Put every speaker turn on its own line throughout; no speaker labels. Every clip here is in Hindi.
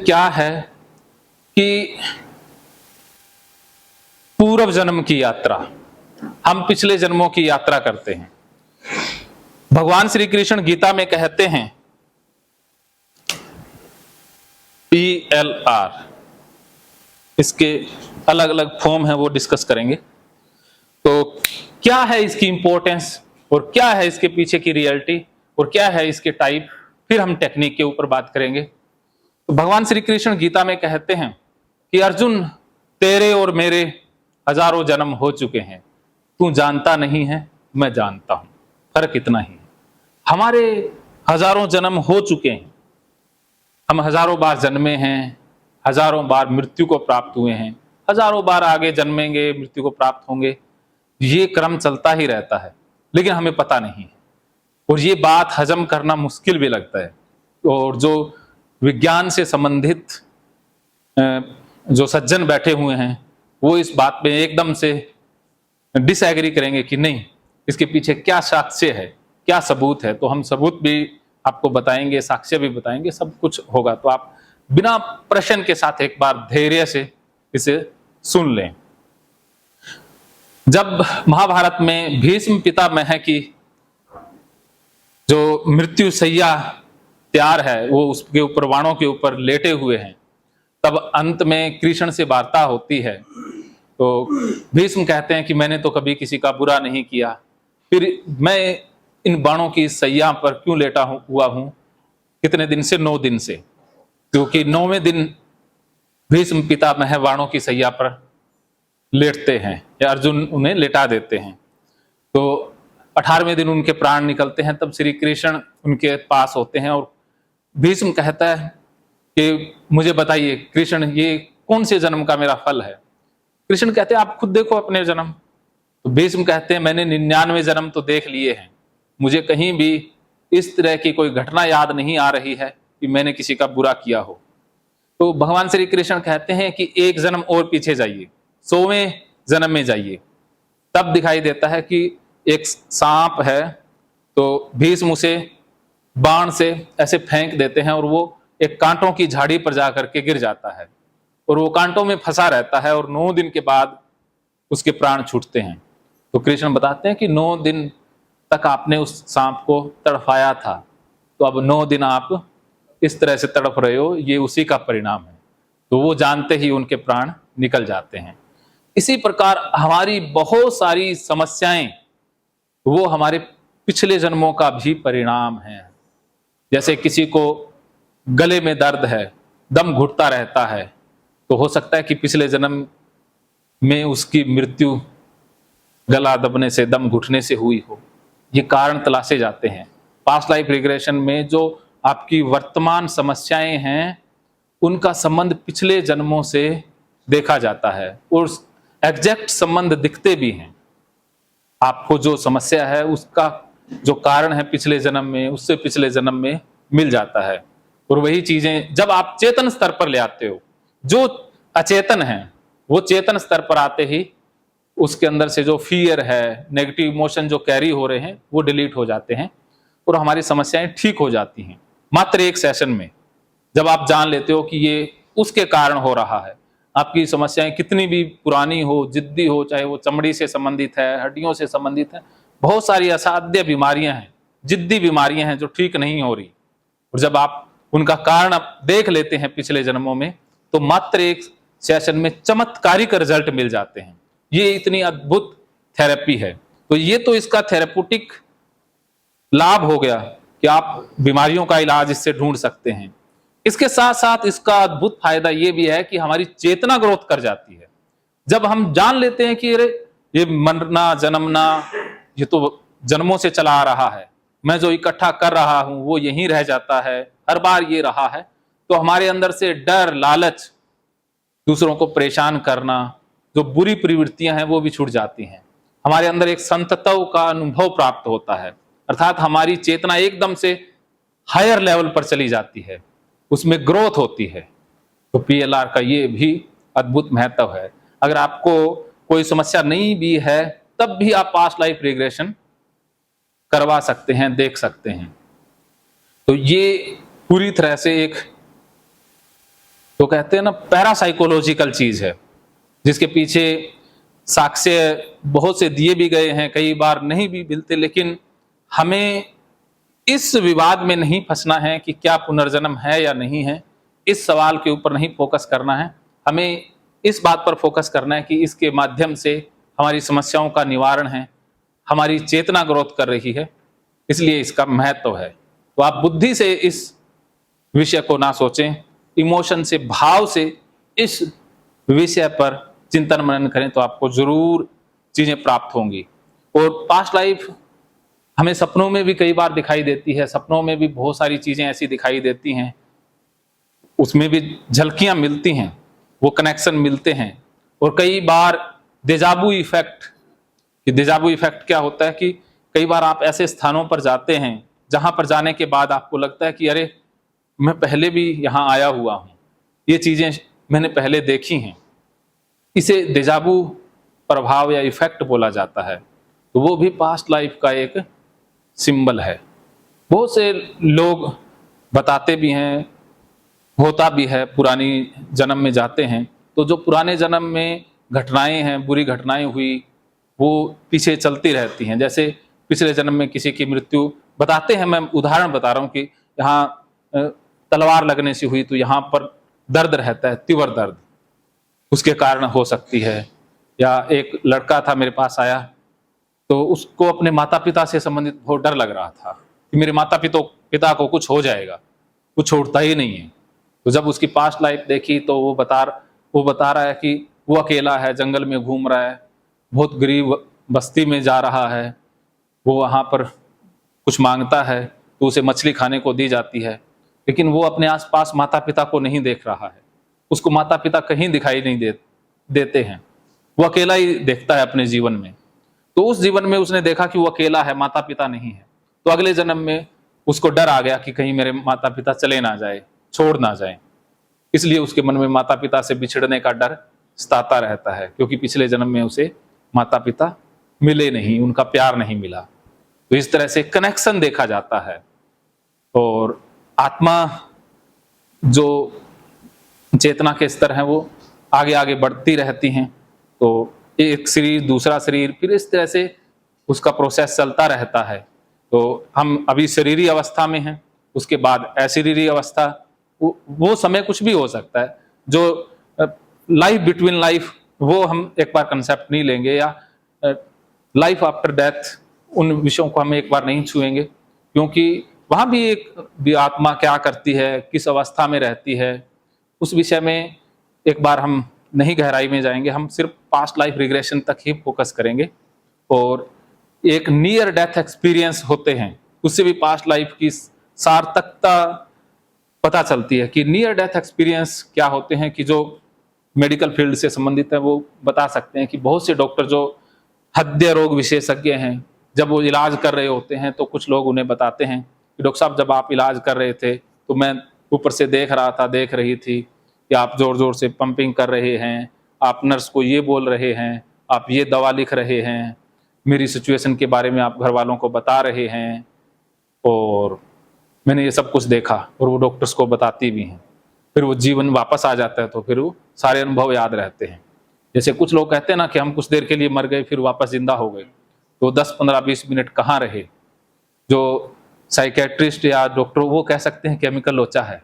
क्या है कि पूर्व जन्म की यात्रा, हम पिछले जन्मों की यात्रा करते हैं। भगवान श्री कृष्ण गीता में कहते हैं PLR, इसके अलग अलग फॉर्म है, वो डिस्कस करेंगे। तो क्या है इसकी इंपॉर्टेंस और क्या है इसके पीछे की रियलिटी और क्या है इसके टाइप, फिर हम टेक्निक के ऊपर बात करेंगे। तो भगवान श्री कृष्ण गीता में कहते हैं कि अर्जुन, तेरे और मेरे हजारों जन्म हो चुके हैं, तू जानता नहीं है, मैं जानता हूं, फर्क इतना ही है। हमारे हजारों जन्म हो चुके हैं, हम हजारों बार जन्मे हैं, हजारों बार मृत्यु को प्राप्त हुए हैं, हजारों बार आगे जन्मेंगे, मृत्यु को प्राप्त होंगे। ये क्रम चलता ही रहता है, लेकिन हमें पता नहीं है और ये बात हजम करना मुश्किल भी लगता है। और जो विज्ञान से संबंधित जो सज्जन बैठे हुए हैं वो इस बात पे एकदम से डिसएग्री करेंगे कि नहीं, इसके पीछे क्या साक्ष्य है, क्या सबूत है। तो हम सबूत भी आपको बताएंगे, साक्ष्य भी बताएंगे, सब कुछ होगा। तो आप बिना प्रश्न के साथ एक बार धैर्य से इसे सुन लें। जब महाभारत में भीष्म पितामह की जो मृत्यु सैया तैयार है, वो उसके ऊपर बाणों के ऊपर लेटे हुए हैं, तब अंत में कृष्ण से वार्ता होती है। तो भीष्म कहते हैं कि मैंने तो कभी किसी का बुरा नहीं किया, फिर मैं इन बाणों की सैया पर क्यों लेटा हुआ हूं, कितने दिन से? 9 दिन से, क्योंकि 9वें दिन भीष्म पितामह बाणों की सैया पर लेटते हैं या अर्जुन उन्हें लेटा देते हैं। तो 18वें दिन उनके प्राण निकलते हैं, तब श्री कृष्ण उनके पास होते हैं और भीष्म कहता है कि मुझे बताइए कृष्ण, ये कौन से जन्म का मेरा फल है? कृष्ण कहते हैं आप खुद देखो अपने जन्म। तो भीष्म कहते हैं मैंने 99 जन्म तो देख लिए हैं, मुझे कहीं भी इस तरह की कोई घटना याद नहीं आ रही है कि मैंने किसी का बुरा किया हो। तो भगवान श्री कृष्ण कहते हैं कि एक जन्म और पीछे जाइए, 100वें जन्म में जाइए, तब दिखाई देता है कि एक सांप है। तो भीष्म उसे बाण से ऐसे फेंक देते हैं और वो एक कांटों की झाड़ी पर जाकर के गिर जाता है और वो कांटों में फंसा रहता है और 9 दिन के बाद उसके प्राण छूटते हैं। तो कृष्ण बताते हैं कि 9 दिन तक आपने उस सांप को तड़फाया था, तो अब 9 दिन आप इस तरह से तड़फ रहे हो, ये उसी का परिणाम है। तो वो जानते ही उनके प्राण निकल जाते हैं। इसी प्रकार हमारी बहुत सारी समस्याएं वो हमारे पिछले जन्मों का भी परिणाम है। जैसे किसी को गले में दर्द है, दम घुटता रहता है, तो हो सकता है कि पिछले जन्म में उसकी मृत्यु गला दबने से, दम घुटने से हुई हो। ये कारण तलाशे जाते हैं। पास्ट लाइफ रिग्रेशन में जो आपकी वर्तमान समस्याएं हैं उनका संबंध पिछले जन्मों से देखा जाता है और एग्जैक्ट संबंध दिखते भी हैं। आपको जो समस्या है उसका जो कारण है पिछले जन्म में, उससे पिछले जन्म में मिल जाता है। और वही चीजें जब आप चेतन स्तर पर ले आते हो, जो अचेतन है वो चेतन स्तर पर आते ही उसके अंदर से जो फियर है, नेगेटिव इमोशन जो कैरी हो रहे हैं वो डिलीट हो जाते हैं और हमारी समस्याएं ठीक हो जाती हैं मात्र एक सेशन में। जब आप जान लेते हो कि ये उसके कारण हो रहा है, आपकी समस्याएं कितनी भी पुरानी हो, जिद्दी हो, चाहे वो चमड़ी से संबंधित है, हड्डियों से संबंधित है, बहुत सारी असाध्य बीमारियां हैं, जिद्दी बीमारियां हैं जो ठीक नहीं हो रही, और जब आप उनका कारण देख लेते हैं पिछले जन्मों में, तो मात्र एक सेशन में चमत्कारिक रिजल्ट मिल जाते हैं। ये इतनी अद्भुत थेरेपी है। तो ये तो इसका थेरेप्यूटिक लाभ हो गया कि आप बीमारियों का इलाज इससे ढूंढ सकते हैं। इसके साथ साथ इसका अद्भुत फायदा ये भी है कि हमारी चेतना ग्रोथ कर जाती है। जब हम जान लेते हैं कि अरे ये मरना जन्मना ये तो जन्मों से चला आ रहा है, मैं जो इकट्ठा कर रहा हूं वो यहीं रह जाता है, हर बार ये रहा है, तो हमारे अंदर से डर, लालच, दूसरों को परेशान करना, जो बुरी प्रवृत्तियां हैं वो भी छूट जाती हैं। हमारे अंदर एक संतत्व का अनुभव प्राप्त होता है, अर्थात हमारी चेतना एकदम से हायर लेवल पर चली जाती है, उसमें ग्रोथ होती है। तो PLR का ये भी अद्भुत महत्व है। अगर आपको कोई समस्या नहीं भी है तब भी आप पास्ट लाइफ रिग्रेशन करवा सकते हैं, देख सकते हैं। तो ये पूरी तरह से एक तो कहते हैं ना, पैरासाइकोलॉजिकल चीज है, जिसके पीछे साक्ष्य बहुत से दिए भी गए हैं, कई बार नहीं भी मिलते। लेकिन हमें इस विवाद में नहीं फंसना है कि क्या पुनर्जन्म है या नहीं है, इस सवाल के ऊपर नहीं फोकस करना है। हमें इस बात पर फोकस करना है कि इसके माध्यम से हमारी समस्याओं का निवारण है, हमारी चेतना ग्रोथ कर रही है, इसलिए इसका महत्व है। तो आप बुद्धि से इस विषय को ना सोचें, इमोशन से, भाव से इस विषय पर चिंतन मनन करें, तो आपको जरूर चीजें प्राप्त होंगी। और पास्ट लाइफ हमें सपनों में भी कई बार दिखाई देती है, सपनों में भी बहुत सारी चीजें ऐसी दिखाई देती हैं, उसमें भी झलकियां मिलती हैं, वो कनेक्शन मिलते हैं। और कई बार डेजाबू इफेक्ट, कि डेजाबू इफेक्ट क्या होता है कि कई बार आप ऐसे स्थानों पर जाते हैं जहां पर जाने के बाद आपको लगता है कि अरे मैं पहले भी यहाँ आया हुआ हूँ, ये चीजें मैंने पहले देखी हैं। इसे डेजाबू प्रभाव या इफेक्ट बोला जाता है। तो वो भी पास्ट लाइफ का एक सिंबल है। बहुत से लोग बताते भी हैं, होता भी है, पुरानी जन्म में जाते हैं तो जो पुराने जन्म में घटनाएं हैं, बुरी घटनाएं हुई, वो पीछे चलती रहती हैं। जैसे पिछले जन्म में किसी की मृत्यु बताते हैं, मैं उदाहरण बता रहा हूँ कि यहाँ तलवार लगने से हुई तो यहाँ पर दर्द रहता है, तीव्र दर्द, उसके कारण हो सकती है। या एक लड़का था मेरे पास आया, तो उसको अपने माता पिता से संबंधित बहुत डर लग रहा था कि मेरे माता पिता को कुछ हो जाएगा, कुछ छोड़ता ही नहीं है। तो जब उसकी पास्ट लाइफ देखी तो वो बता रहा है कि वो अकेला है, जंगल में घूम रहा है, बहुत गरीब बस्ती में जा रहा है, वो वहाँ पर कुछ मांगता है तो उसे मछली खाने को दी जाती है, लेकिन वो अपने आसपास माता पिता को नहीं देख रहा है, उसको माता पिता कहीं दिखाई नहीं देते हैं, वो अकेला ही देखता है अपने जीवन में। तो उस जीवन में उसने देखा कि वो अकेला है, माता पिता नहीं है। तो अगले जन्म में उसको डर आ गया कि कहीं मेरे माता पिता चले ना जाए, छोड़ ना जाए, इसलिए उसके मन में माता पिता से बिछड़ने का डर सताता रहता है, क्योंकि पिछले जन्म में उसे माता पिता मिले नहीं, उनका प्यार नहीं मिला। तो इस तरह से कनेक्शन देखा जाता है। और आत्मा जो चेतना के स्तर हैं वो आगे आगे बढ़ती रहती हैं, तो एक शरीर दूसरा शरीर, फिर इस तरह से उसका प्रोसेस चलता रहता है। तो हम अभी शरीरी अवस्था में हैं, उसके बाद अशरीरी अवस्था, वो समय कुछ भी हो सकता है। जो लाइफ बिटवीन लाइफ, वो हम एक बार कंसेप्ट नहीं लेंगे, या लाइफ आफ्टर डेथ, उन विषयों को हम एक बार नहीं छुएंगे, क्योंकि वहां भी आत्मा क्या करती है, किस अवस्था में रहती है, उस विषय में एक बार हम नहीं गहराई में जाएंगे। हम सिर्फ पास्ट लाइफ रिग्रेशन तक ही फोकस करेंगे। और एक नियर डेथ एक्सपीरियंस होते हैं, उससे भी पास्ट लाइफ की सार्थकता पता चलती है कि नियर डेथ एक्सपीरियंस क्या होते हैं, कि जो मेडिकल फील्ड से संबंधित है वो बता सकते हैं कि बहुत से डॉक्टर जो हृदय रोग विशेषज्ञ हैं, जब वो इलाज कर रहे होते हैं तो कुछ लोग उन्हें बताते हैं कि डॉक्टर साहब जब आप इलाज कर रहे थे तो मैं ऊपर से देख रही थी कि आप जोर जोर से पंपिंग कर रहे हैं, आप नर्स को ये बोल रहे हैं, आप ये दवा लिख रहे हैं, मेरी सिचुएशन के बारे में आप घर वालों को बता रहे हैं, और मैंने ये सब कुछ देखा। और वो डॉक्टर्स को बताती भी हैं। फिर वो जीवन वापस आ जाता है तो फिर वो सारे अनुभव याद रहते हैं। जैसे कुछ लोग कहते हैं ना कि हम कुछ देर के लिए मर गए फिर वापस जिंदा हो गए, तो 10, 15, 20 मिनट कहाँ रहे। जो साइकेट्रिस्ट या डॉक्टर वो कह सकते हैं केमिकल लोचा है,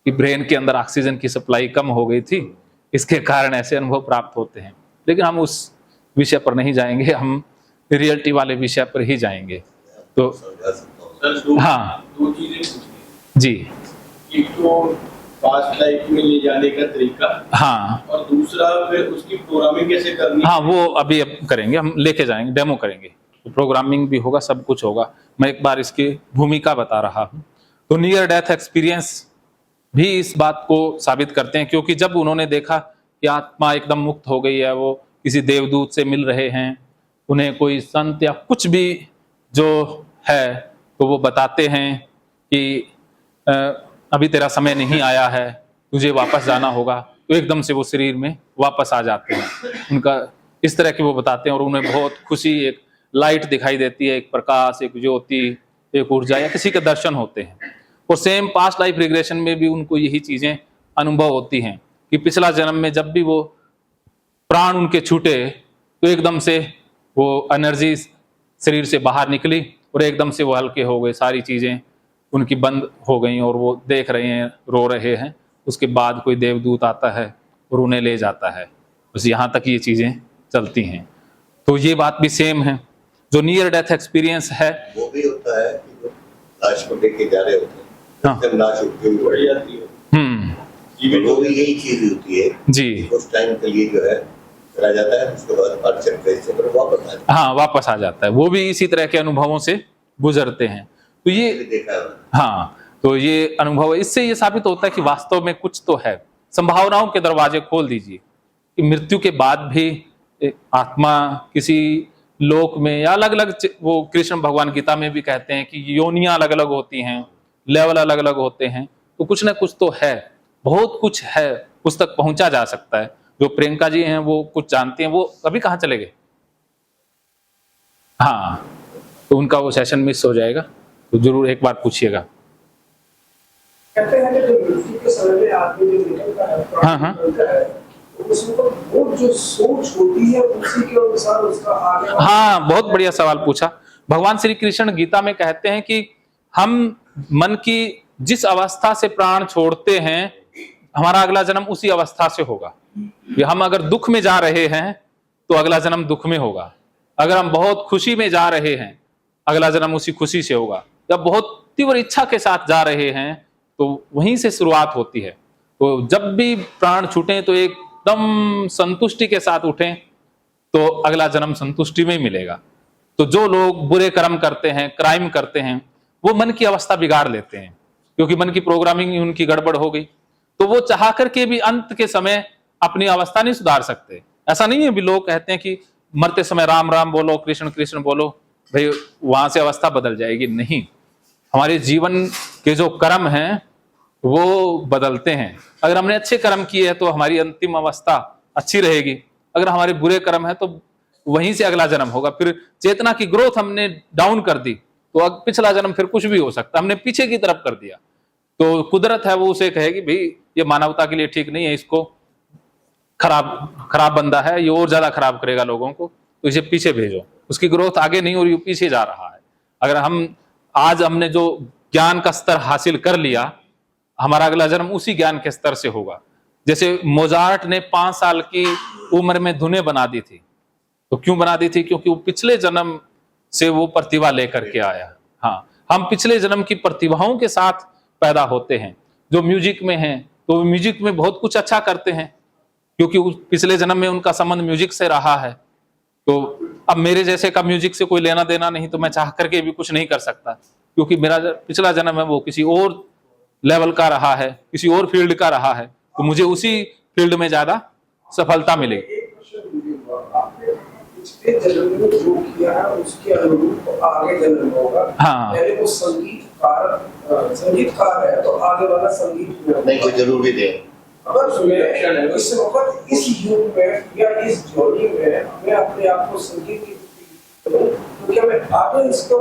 कि ब्रेन के अंदर ऑक्सीजन की सप्लाई कम हो गई थी, इसके कारण ऐसे अनुभव प्राप्त होते हैं। लेकिन हम उस विषय पर नहीं जाएंगे, हम रियलिटी वाले विषय पर ही जाएंगे। तो हाँ,
दो चीजें
जी,
एक तो पास्ट लाइफ में ले जाने का तरीका,
हाँ,
और दूसरा फिर उसकी प्रोग्रामिंग कैसे करनी।
हाँ, वो अभी अब करेंगे, हम लेके जाएंगे, डेमो करेंगे, तो प्रोग्रामिंग भी होगा, सब कुछ होगा। मैं एक बार इसकी भूमिका बता रहा हूँ। तो नियर डेथ एक्सपीरियंस भी इस बात को साबित करते हैं, क्योंकि जब उन्होंने देखा कि आत्मा एकदम मुक्त हो गई है, वो किसी देवदूत से मिल रहे हैं, उन्हें कोई संत या कुछ भी जो है तो वो बताते हैं कि अभी तेरा समय नहीं आया है, तुझे वापस जाना होगा, तो एकदम से वो शरीर में वापस आ जाते हैं। उनका इस तरह के वो बताते हैं, और उन्हें बहुत खुशी, एक लाइट दिखाई देती है, एक प्रकाश, एक ज्योति, एक ऊर्जा, या किसी के दर्शन होते हैं। और सेम पास्ट लाइफ रिग्रेशन में भी उनको यही चीजें अनुभव होती हैं कि पिछला जन्म में जब भी वो प्राण उनके छूटे तो एकदम से वो एनर्जी शरीर से बाहर निकली और एकदम से वो हल्के हो गए, सारी चीजें उनकी बंद हो गई और वो देख रहे हैं, रो रहे हैं। उसके बाद कोई देवदूत आता है और उन्हें ले जाता है। बस यहाँ तक ये चीजें चलती हैं। तो ये बात भी सेम है। जो नियर डेथ एक्सपीरियंस है
वो भी होता है कि जो लाश को लेके जा रहे होते हैं,
हाँ।
जब लाश उठती हुई बढ़ जाती है,
हम्म,
वो भी यही चीज होती है
जी
उस टाइम के लिए जो है चला जाता है, उसके बाद पार्चर से फिर वापस आ जाता
हाँ, वापस आ जाता है। वो भी इसी तरह के अनुभवों से गुजरते हैं। तो
है।
ये
ये भी देखा है।
हाँ, तो ये अनुभव, इससे ये साबित होता है कि वास्तव में कुछ तो है। संभावनाओं के दरवाजे खोल दीजिए कि मृत्यु के बाद भी एक आत्मा किसी लोक में या अलग अलग, वो कृष्ण भगवान गीता में भी कहते हैं कि योनियां अलग अलग होती हैं, लेवल अलग अलग होते हैं। तो कुछ ना कुछ तो है, बहुत कुछ है, उस तक पहुंचा जा सकता है। जो प्रियंका जी हैं वो कुछ जानती हैं, वो अभी कहाँ चले गए? हाँ, तो उनका वो सेशन मिस हो जाएगा, तो जरूर एक बार पूछिएगा।
कहते हैं कि जो मृत्यु के समय में आदमी जो निकलता है,
हाँ, हाँ।
निकलता है, तो उसमें वो जो सोच होती है उसी के अनुसार उसका आगे
हाँ, बहुत बढ़िया सवाल पूछा। भगवान श्री कृष्ण गीता में कहते हैं कि हम मन की जिस अवस्था से प्राण छोड़ते हैं, हमारा अगला जन्म उसी अवस्था से होगा। कि हम अगर दुख में जा रहे हैं तो अगला जन्म दुख में होगा, अगर हम बहुत खुशी में जा रहे हैं अगला जन्म उसी खुशी से होगा, या बहुत तीव्र इच्छा के साथ जा रहे हैं तो वहीं से शुरुआत होती है। तो जब भी प्राण छूटें तो एकदम संतुष्टि के साथ उठें, तो अगला जन्म संतुष्टि में ही मिलेगा। तो जो लोग बुरे कर्म करते हैं, क्राइम करते हैं, वो मन की अवस्था बिगाड़ लेते हैं, क्योंकि मन की प्रोग्रामिंग उनकी गड़बड़ हो गई। तो वो चाह करके भी अंत के समय अपनी अवस्था नहीं सुधार सकते। ऐसा नहीं है भी लोग कहते हैं कि मरते समय राम राम बोलो, कृष्ण कृष्ण बोलो, भाई वहां से अवस्था बदल जाएगी। नहीं, हमारे जीवन के जो कर्म हैं वो बदलते हैं। अगर हमने अच्छे कर्म किए हैं तो हमारी अंतिम अवस्था अच्छी रहेगी, अगर हमारे बुरे कर्म है तो वहीं से अगला जन्म होगा। फिर चेतना की ग्रोथ हमने डाउन कर दी तो अब पिछला जन्म फिर कुछ भी हो सकता, हमने पीछे की तरफ कर दिया। तो कुदरत है वो उसे कहेगी भाई ये मानवता के लिए ठीक नहीं है, इसको खराब बंदा है, ये और ज्यादा खराब करेगा लोगों को, तो इसे पीछे भेजो। उसकी ग्रोथ आगे नहीं हो रही, पीछे जा रहा है। अगर आज हमने जो ज्ञान का स्तर हासिल कर लिया, हमारा अगला जन्म उसी ज्ञान के स्तर से होगा। जैसे मोजार्ट ने 5 साल की उम्र में धुनें बना दी थी, तो क्यों बना दी थी? क्योंकि वो पिछले जन्म से वो प्रतिभा लेकर के आया। हाँ, हम पिछले जन्म की प्रतिभाओं के साथ पैदा होते हैं। जो म्यूजिक में हैं तो म्यूजिक में बहुत कुछ अच्छा करते हैं, क्योंकि पिछले जन्म में उनका संबंध म्यूजिक से रहा है। तो अब मेरे जैसे का म्यूजिक से कोई लेना देना नहीं, तो मैं चाह करके भी कुछ नहीं कर सकता, क्योंकि मेरा पिछला जन्म है वो किसी और लेवल का रहा है, किसी और फील्ड का रहा है, तो मुझे उसी फील्ड में ज्यादा सफलता मिलेगी।
एक क्वेश्चन मुझे हुआ, आपने पिछले जन्म में जो किया है उसके अनुरूप आगे जन्म होगा।
हाँ।
पहले वो संगीतकार है तो आगे वाला संगीत में
नहीं कोई जरूरी नहीं।
अगर मैं इस वक्त इस युग में या इस जोड़ी में मैं अपने आप को संगीत की तो क्या मैं आगे इसको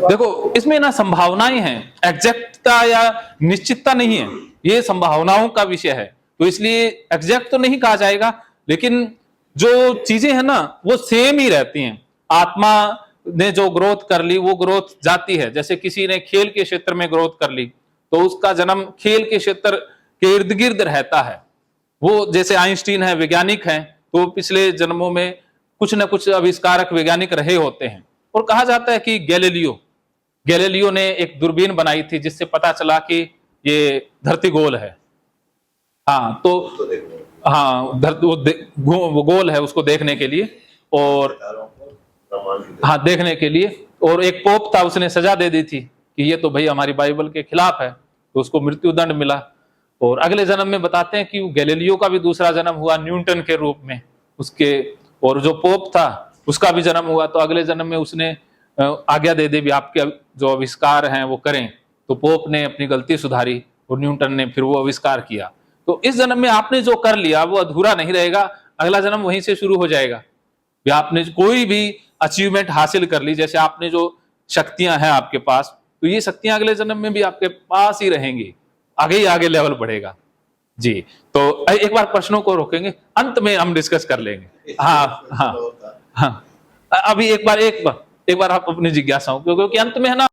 देखो, इसमें ना संभावनाएं हैं, एग्जैक्टता या निश्चितता नहीं है, ये संभावनाओं का विषय है। तो इसलिए एग्जैक्ट तो नहीं कहा जाएगा, लेकिन जो चीजें हैं ना वो सेम ही रहती हैं। आत्मा ने जो ग्रोथ कर ली वो ग्रोथ जाती है। जैसे किसी ने खेल के क्षेत्र में ग्रोथ कर ली तो उसका जन्म खेल के क्षेत्र के इर्द गिर्द रहता है। वो जैसे आइंस्टीन है, वैज्ञानिक हैं, तो पिछले जन्मों में कुछ न कुछ आविष्कारक वैज्ञानिक रहे होते हैं। और कहा जाता है कि गैलीलियो ने एक दूरबीन बनाई थी जिससे पता चला कि ये धरती गोल है। हाँ, तो हाँ, वो गोल है, उसको देखने के लिए, और हाँ देखने के लिए। और एक पोप था, उसने सजा दे दी थी कि ये तो भाई हमारी बाइबल के खिलाफ है, तो उसको मृत्यु दंड मिला। और अगले जन्म में बताते हैं कि गैलीलियो का भी दूसरा जन्म हुआ न्यूटन के रूप में उसके, और जो पोप था उसका भी जन्म हुआ। तो अगले जन्म में उसने आज्ञा दे दी भी आपके जो आविष्कार हैं वो करें। तो पोप ने अपनी गलती सुधारी और न्यूटन ने फिर वो आविष्कार किया। तो इस जन्म में आपने जो कर लिया वो अधूरा नहीं रहेगा, अगला जन्म वहीं से शुरू हो जाएगा। आपने कोई भी अचीवमेंट हासिल कर ली, जैसे आपने जो शक्तियां हैं आपके पास, तो ये शक्तियां अगले जन्म में भी आपके पास ही रहेंगी। आगे ही आगे लेवल बढ़ेगा। जी, तो एक बार प्रश्नों को रोकेंगे, अंत में हम डिस्कस कर लेंगे। हाँ हाँ हाँ, अभी एक बार आप अपनी जिज्ञासाओं, क्योंकि अंत में है ना